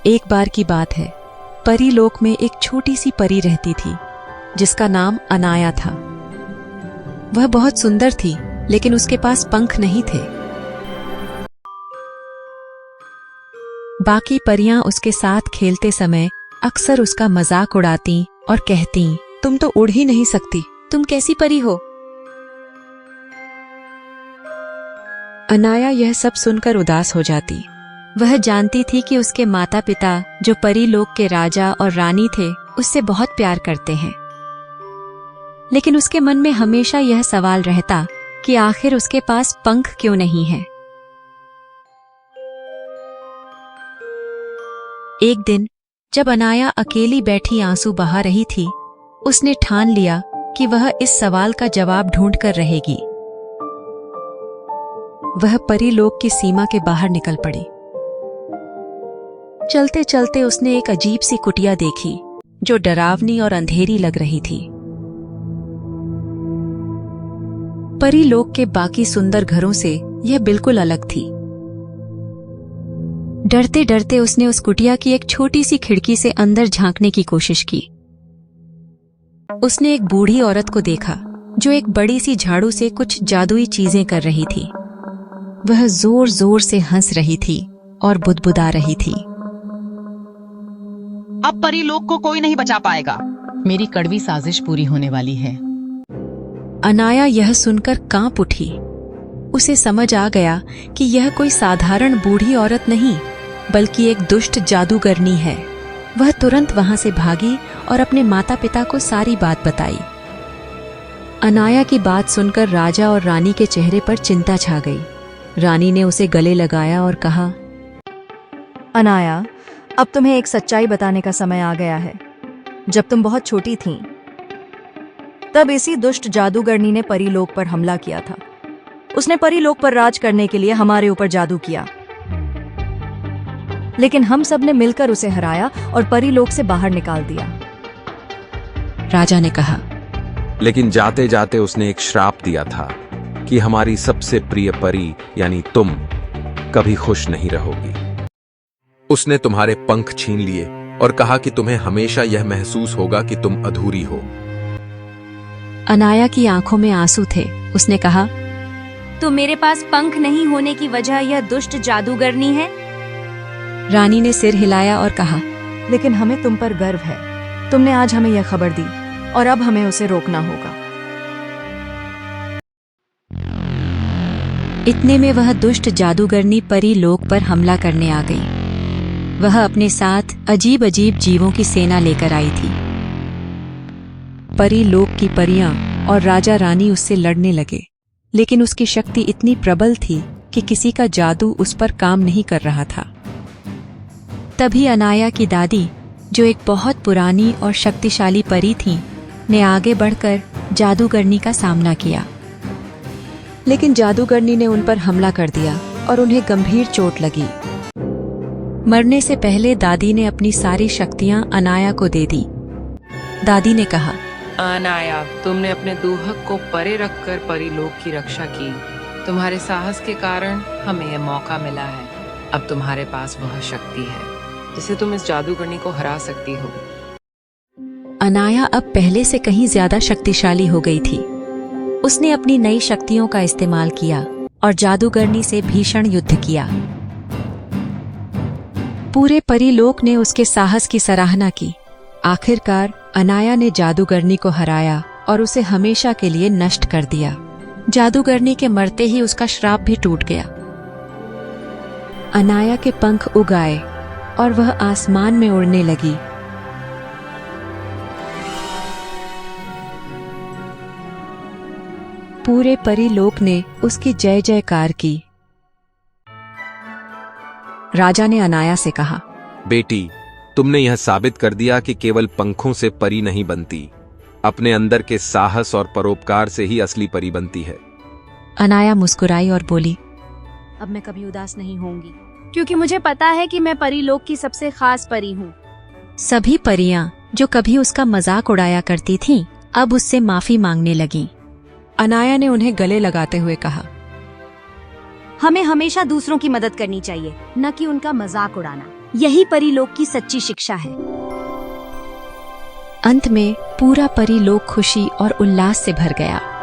एक बार की बात है, परी लोक में एक छोटी सी परी रहती थी जिसका नाम अनाया था। वह बहुत सुंदर थी, लेकिन उसके पास पंख नहीं थे। बाकी परियां उसके साथ खेलते समय अक्सर उसका मजाक उड़ाती और कहती, तुम तो उड़ ही नहीं सकती, तुम कैसी परी हो। अनाया यह सब सुनकर उदास हो जाती। वह जानती थी कि उसके माता पिता, जो परी लोक के राजा और रानी थे, उससे बहुत प्यार करते हैं। लेकिन उसके मन में हमेशा यह सवाल रहता कि आखिर उसके पास पंख क्यों नहीं है। एक दिन जब अनाया अकेली बैठी आंसू बहा रही थी, उसने ठान लिया कि वह इस सवाल का जवाब ढूंढ कर रहेगी। वह परी लोक की सीमा के बाहर निकल पड़ी। चलते चलते उसने एक अजीब सी कुटिया देखी जो डरावनी और अंधेरी लग रही थी। परी लोक के बाकी सुंदर घरों से यह बिल्कुल अलग थी। डरते डरते उसने उस कुटिया की एक छोटी सी खिड़की से अंदर झांकने की कोशिश की। उसने एक बूढ़ी औरत को देखा जो एक बड़ी सी झाड़ू से कुछ जादुई चीजें कर रही थी। वह जोर जोर से हंस रही थी और बुदबुदा रही थी, अब परी लोक को कोई नहीं बचा पाएगा। मेरी कड़वी साजिश पूरी होने वाली है। अनाया यह सुनकर कांप उठी। उसे समझ आ गया कि यह कोई साधारण बूढ़ी औरत नहीं, बल्कि एक दुष्ट जादूगरनी है। वह तुरंत वहां से भागी और अपने माता पिता को सारी बात बताई। अनाया की बात सुनकर राजा और रानी के चेहरे पर चिंता छा गई। रानी ने उसे गले लगाया और कहा, अनाया, अब तुम्हें एक सच्चाई बताने का समय आ गया है। जब तुम बहुत छोटी थीं, तब इसी दुष्ट जादूगरनी ने परीलोक पर हमला किया था। उसने परीलोक पर राज करने के लिए हमारे ऊपर जादू किया, लेकिन हम सब ने मिलकर उसे हराया और परीलोक से बाहर निकाल दिया। राजा ने कहा, लेकिन जाते जाते उसने एक श्राप दिया था कि हमारी सबसे प्रिय परी यानी तुम कभी खुश नहीं रहोगी। उसने तुम्हारे पंख छीन लिए और कहा कि तुम्हें हमेशा यह महसूस होगा कि तुम अधूरी हो। अनाया की आंखों में आंसू थे। उसने कहा, तो मेरे पास पंख नहीं होने की वजह यह दुष्ट जादूगरनी है? रानी ने सिर हिलाया और कहा, लेकिन हमें तुम पर गर्व है। तुमने आज हमें यह खबर दी और अब हमें उसे रोकना होगा। इतने में वह दुष्ट जादूगरनी परी लोक पर हमला करने आ गई। वह अपने साथ अजीब अजीब जीवों की सेना लेकर आई थी। परी लोक की परियां और राजा रानी उससे लड़ने लगे, लेकिन उसकी शक्ति इतनी प्रबल थी कि किसी का जादू उस पर काम नहीं कर रहा था। तभी अनाया की दादी, जो एक बहुत पुरानी और शक्तिशाली परी थी, ने आगे बढ़कर जादूगरनी का सामना किया। लेकिन जादूगरनी ने उन पर हमला कर दिया और उन्हें गंभीर चोट लगी। मरने से पहले दादी ने अपनी सारी शक्तियां अनाया को दे दी। दादी ने कहा, अनाया, तुमने अपने दूहक को परे रखकर परीलोक की रक्षा की। तुम्हारे साहस के कारण हमें यह मौका मिला है। अब तुम्हारे पास वह शक्ति है जिससे तुम इस जादूगरनी को हरा सकती हो। अनाया अब पहले से कहीं ज्यादा शक्तिशाली हो गई थी। उसने अपनी नई शक्तियों का इस्तेमाल किया और जादूगरनी से भीषण युद्ध किया। पूरे परीलोक ने उसके साहस की सराहना की। आखिरकार अनाया ने जादूगरनी को हराया और उसे हमेशा के लिए नष्ट कर दिया। जादूगरनी के मरते ही उसका श्राप भी टूट गया। अनाया के पंख उग आए और वह आसमान में उड़ने लगी। पूरे परीलोक ने उसकी जय जयकार की। राजा ने अनाया से कहा, बेटी, तुमने यह साबित कर दिया कि केवल पंखों से परी नहीं बनती, अपने अंदर के साहस और परोपकार से ही असली परी बनती है। अनाया मुस्कुराई और बोली, अब मैं कभी उदास नहीं होंगी, क्योंकि मुझे पता है कि मैं परीलोक की सबसे खास परी हूँ। सभी परियां जो कभी उसका मजाक उड़ाया करती थीं, अब उससे माफी मांगने लगीं। अनाया ने उन्हें गले लगाते हुए कहा, हमें हमेशा दूसरों की मदद करनी चाहिए, न कि उनका मजाक उड़ाना। यही परीलोक की सच्ची शिक्षा है। अंत में पूरा परीलोक खुशी और उल्लास से भर गया।